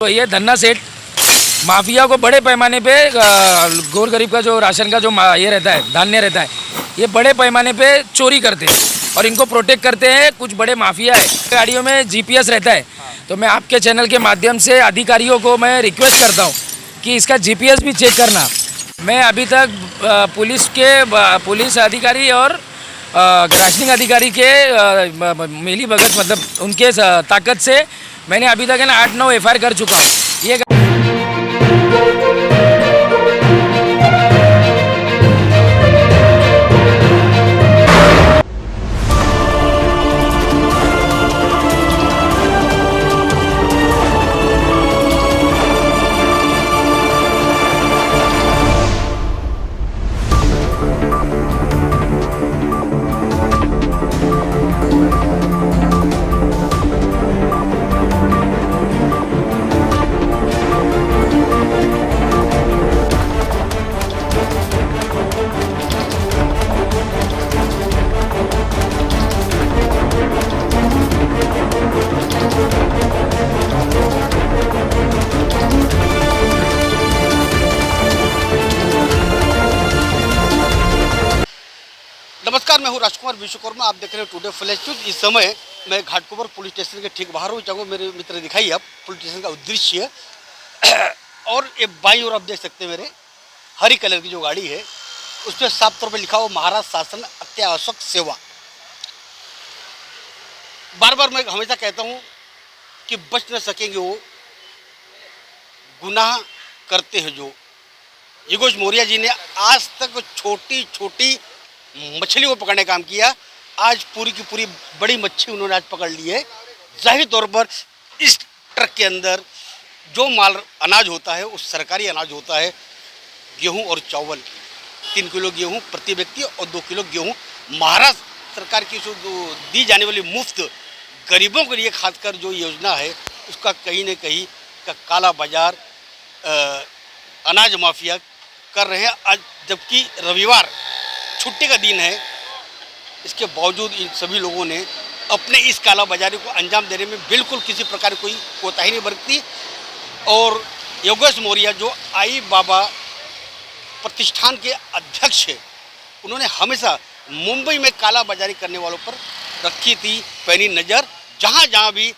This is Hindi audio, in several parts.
तो ये धन्ना सेठ माफिया को बड़े पैमाने पे गोर गरीब का जो राशन का जो ये रहता है, धान्य रहता है, ये बड़े पैमाने पे चोरी करते हैं और इनको प्रोटेक्ट करते हैं कुछ बड़े माफिया है। गाड़ियों में जीपीएस रहता है, तो मैं आपके चैनल के माध्यम से अधिकारियों को मैं रिक्वेस्ट करता हूँ कि इसका जीपीएस भी चेक करना। मैं अभी तक पुलिस अधिकारी और राशनिंग अधिकारी के मिली भगत मतलब उनके ताकत से मैंने अभी तक है ना 8-9 एफआईआर कर चुका हूँ। ये नमस्कार, मैं हूं राजकुमार विश्वकर्मा। आप देख रहे हैं टुडे फ्लैश न्यूज। इस समय मैं घाटकोपर पुलिस स्टेशन के ठीक बाहर हूँ। चाहूँगा मेरे मित्र दिखाइए आप पुलिस स्टेशन का उद्देश्य और ये बाईं ओर आप देख सकते हैं मेरे हरी कलर की जो गाड़ी है उस पर साफ तौर पर लिखा हुआ महाराष्ट्र शासन अत्यावश्यक सेवा। बार बार मैं हमेशा कहता हूँ कि बच न सकेंगे वो गुनाह करते हैं जो। योगेश मौर्य जी ने आज तक छोटी छोटी मछली को पकड़ने का काम किया, आज पूरी की पूरी बड़ी मच्छी उन्होंने आज पकड़ ली है। जाहिर तौर पर इस ट्रक के अंदर जो माल अनाज होता है वो सरकारी अनाज होता है, गेहूं और चावल। 3 किलो गेहूं प्रति व्यक्ति और 2 किलो गेहूं महाराष्ट्र सरकार की जो दी जाने वाली मुफ्त गरीबों के लिए खासकर जो योजना है उसका कहीं न कहीं का काला बाजार अनाज माफिया कर रहे हैं। आज जबकि रविवार छुट्टी का दिन है, इसके बावजूद इन सभी लोगों ने अपने इस कालाबाजारी को अंजाम देने में बिल्कुल किसी प्रकार कोई कोताही नहीं बरती। और योगेश मौर्य जो आई बाबा प्रतिष्ठान के अध्यक्ष है, उन्होंने हमेशा मुंबई में कालाबाजारी करने वालों पर रखी थी पैनी नज़र। जहाँ जहाँ भी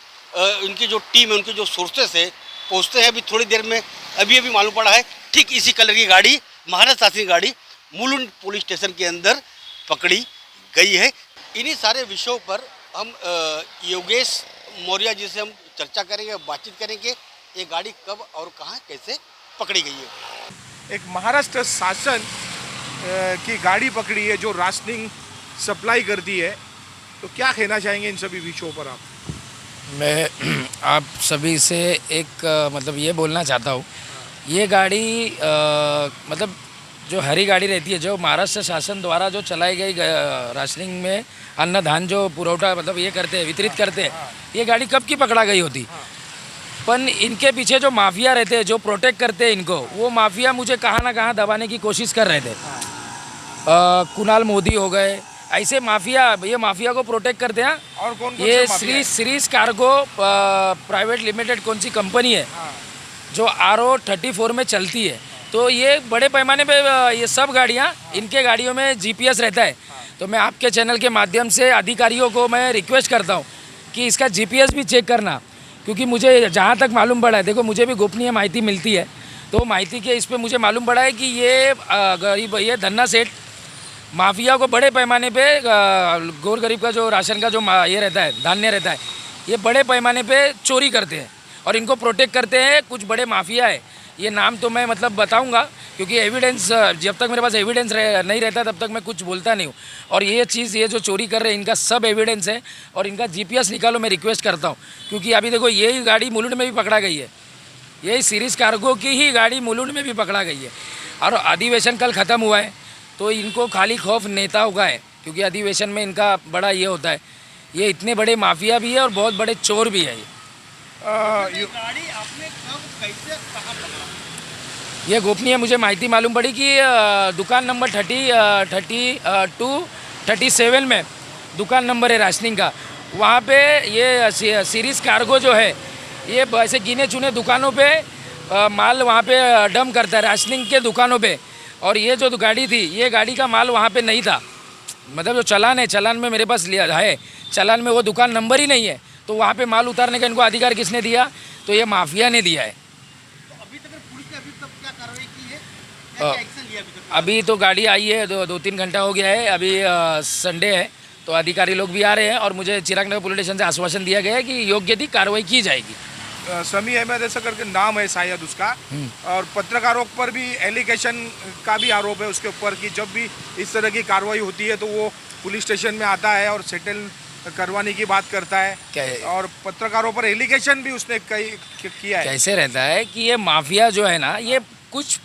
उनकी जो टीम है, उनके जो सोर्सेस है पहुँचते हैं। अभी थोड़ी देर में अभी मालूम पड़ा है ठीक इसी कलर की गाड़ी, महाराष्ट्र शासन गाड़ी मुलुंड पुलिस स्टेशन के अंदर पकड़ी गई है। इन्हीं सारे विषयों पर हम योगेश मौर्य जी से हम चर्चा करेंगे, बातचीत करेंगे। ये गाड़ी कब और कहाँ कैसे पकड़ी गई है। एक महाराष्ट्र शासन की गाड़ी पकड़ी है जो राशनिंग सप्लाई करती है, तो क्या कहना चाहेंगे इन सभी विषयों पर आप? मैं आप सभी से एक मतलब ये बोलना चाहता हूँ, ये गाड़ी मतलब जो हरी गाड़ी रहती है जो महाराष्ट्र शासन द्वारा जो चलाई गई राशनिंग में अन्न धान जो पुरवठा मतलब ये करते हैं, वितरित करते हैं, ये गाड़ी कब की पकड़ा गई होती। पर इनके पीछे जो माफिया रहते हैं जो प्रोटेक्ट करते हैं इनको, वो माफिया मुझे कहाँ ना कहाँ दबाने की कोशिश कर रहे थे। कुणाल मोदी हो गए, ऐसे माफिया, ये माफिया को प्रोटेक्ट करते हैं। और कौन ये सीरीज कार्गो प्राइवेट लिमिटेड कौन सी कंपनी है जो RO 34 में चलती है, तो ये बड़े पैमाने पे ये सब गाड़ियाँ इनके गाड़ियों में जीपीएस रहता है। तो मैं आपके चैनल के माध्यम से अधिकारियों को मैं रिक्वेस्ट करता हूँ कि इसका जीपीएस भी चेक करना, क्योंकि मुझे जहाँ तक मालूम पड़ा है, देखो मुझे भी गोपनीय माहिती मिलती है, तो माहिती के इस पर मुझे मालूम पड़ा है कि ये धन्ना सेठ माफिया को बड़े पैमाने पे गोर गरीब का जो राशन का जो ये रहता है, धान्य रहता है, ये बड़े पैमाने पे चोरी करते हैं और इनको प्रोटेक्ट करते हैं कुछ बड़े माफिया है। ये नाम तो मैं मतलब बताऊंगा, क्योंकि एविडेंस जब तक मेरे पास एविडेंस नहीं रहता तब तक मैं कुछ बोलता नहीं हूँ। और ये चीज़ ये जो चोरी कर रहे हैं इनका सब एविडेंस है और इनका जीपीएस निकालो, मैं रिक्वेस्ट करता हूँ। क्योंकि अभी देखो यही गाड़ी मुलुंड में भी पकड़ा गई है, यही सीरीज कार्गो की ही गाड़ी मुलुंड में भी पकड़ा गई है। और अधिवेशन कल ख़त्म हुआ है, तो इनको खाली खौफ नेताओं का है, क्योंकि अधिवेशन में इनका बड़ा ये होता है। ये इतने बड़े माफिया भी है और बहुत बड़े चोर भी है। गाड़ी आपने कब कैसे कहाँ पकड़ा? ये गोपनीय मुझे माहिती मालूम पड़ी कि दुकान नंबर 37 में दुकान नंबर है राशनिंग का, वहाँ पे ये सीरीज कार्गो जो है ये ऐसे गिने चुने दुकानों पे माल वहाँ पे डंप करता है, राशनिंग के दुकानों पे। और ये जो गाड़ी थी, ये गाड़ी का माल वहाँ पे नहीं था। मतलब जो चालान है, चालान में मेरे पास लिया है, चालान में वो दुकान नंबर ही नहीं है। तो वहाँ पे माल उतारने का इनको अधिकार किसने दिया? तो ये माफिया ने दिया है। अभी तक पुलिस ने अभी तक क्या कार्रवाई की है, क्या एक्शन लिया अभी तक? अभी तो गाड़ी आई है, 2-3 घंटा हो गया है। अभी संडे है तो अधिकारी लोग भी आ रहे हैं और मुझे चिराग नगर पुलिस स्टेशन से आश्वासन दिया गया है कि योग्य थी कार्रवाई की जाएगी। समी अहमद ऐसा करके नाम है शायद उसका, और पत्रकारों पर भी एलिगेशन का भी आरोप है उसके ऊपर कि जब भी इस तरह की कार्रवाई होती है तो वो पुलिस स्टेशन में आता है और सेटल करवाने की बात करता है। क्या है? और पत्रकारों पर एलिगेशन भी उसने किया है। कैसे रहता है कि ये माफिया जो है ना, ये कुछ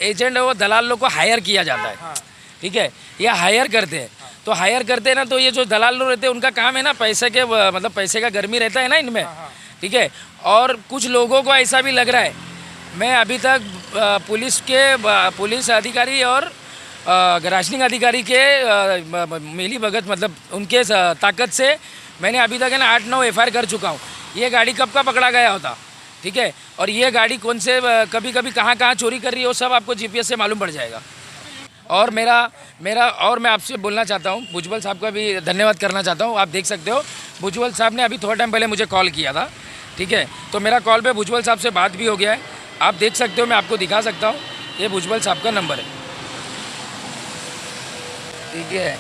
एजेंट और दलाल लोग को हायर किया जाता है। हाँ। ठीक है, ये हायर करते हैं। तो हायर करते हैं ना, तो ये जो दलाल लोग रहते हैं उनका काम है ना, पैसे के मतलब पैसे का गर्मी रहता है ना इनमें। ठीक है, और कुछ लोगों को ऐसा भी लग रहा है। मैं अभी तक पुलिस अधिकारी और राशनिंग अधिकारी के मिली भगत, मतलब उनके ताकत से मैंने अभी तक है ना 8-9 FIR कर चुका हूँ। ये गाड़ी कब का पकड़ा गया होता, ठीक है, और ये गाड़ी कौन से कभी कभी कहाँ कहाँ चोरी कर रही है वो सब आपको GPS से मालूम पड़ जाएगा। और और मैं आपसे बोलना चाहता हूँ, भुजबल साहब का भी धन्यवाद करना चाहता हूँ। आप देख सकते हो भुजबल साहब ने अभी थोड़ा टाइम पहले मुझे कॉल किया था। ठीक है, तो मेरा कॉल पे भुजबल साहब से बात भी हो गया है। आप देख सकते हो, मैं आपको दिखा सकता हूँ, ये भुजबल साहब का नंबर है। ठीक है,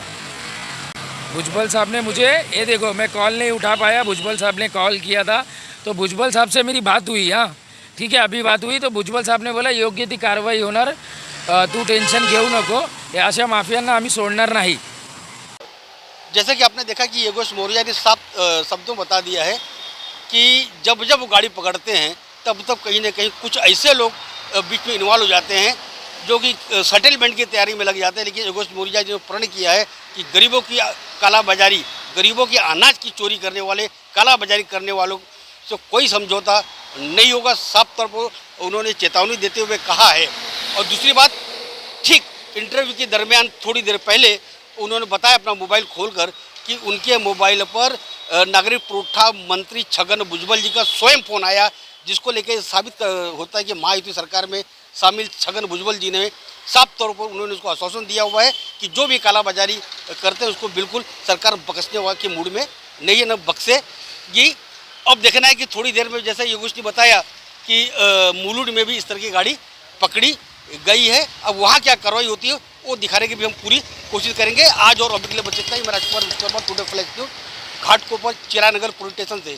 भुजबल साहब ने मुझे, ये देखो मैं कॉल नहीं उठा पाया, भुजबल साहब ने कॉल किया था तो भुजबल साहब से मेरी बात हुई। हाँ ठीक है, अभी बात हुई तो भुजबल साहब ने बोला योग्य ती कारवाई होणार, तू टेन्शन घेऊ नको, हे अशा माफियांना आम्ही सोडणार नाही। जैसे कि आपने देखा कि योगेश मौर्य ने साफ शब्दों बता दिया है कि जब जब वो गाड़ी पकड़ते हैं तब तब कहीं ना कहीं कुछ ऐसे लोग बीच में इन्वॉल्व हो जाते हैं जो कि सेटलमेंट की तैयारी में लग जाते हैं। लेकिन योगेश मौर्य जी ने प्रण किया है कि गरीबों की कालाबाजारी, गरीबों की अनाज की चोरी करने वाले, कालाबाजारी करने वालों से कोई समझौता नहीं होगा। साफ तौर पर उन्होंने चेतावनी देते हुए कहा है। और दूसरी बात, ठीक इंटरव्यू के दरमियान थोड़ी देर पहले उन्होंने बताया अपना मोबाइल खोलकर कि उनके मोबाइल पर नागरिक पुरवठा मंत्री छगन भुजबल जी का स्वयं फ़ोन आया, जिसको लेकर साबित होता है कि महायुति सरकार में शामिल छगन भुजबल जी ने साफ तौर पर उन्होंने उसको आश्वासन दिया हुआ है कि जो भी कालाबाजारी करते हैं उसको बिल्कुल सरकार बख्शने के मूड में नहीं है, न बख्शेगी। अब देखना है कि थोड़ी देर में, जैसे योगेश ने बताया कि मुलुंड में भी इस तरह की गाड़ी पकड़ी गई है। अब वहाँ क्या कार्रवाई होती है वो दिखाने की भी हम पूरी कोशिश करेंगे। आज और अभी के लिए बस इतना ही। मैं Rajkumar Vishwakarma, today flash news, Ghatkopar Chirag Nagar police station से।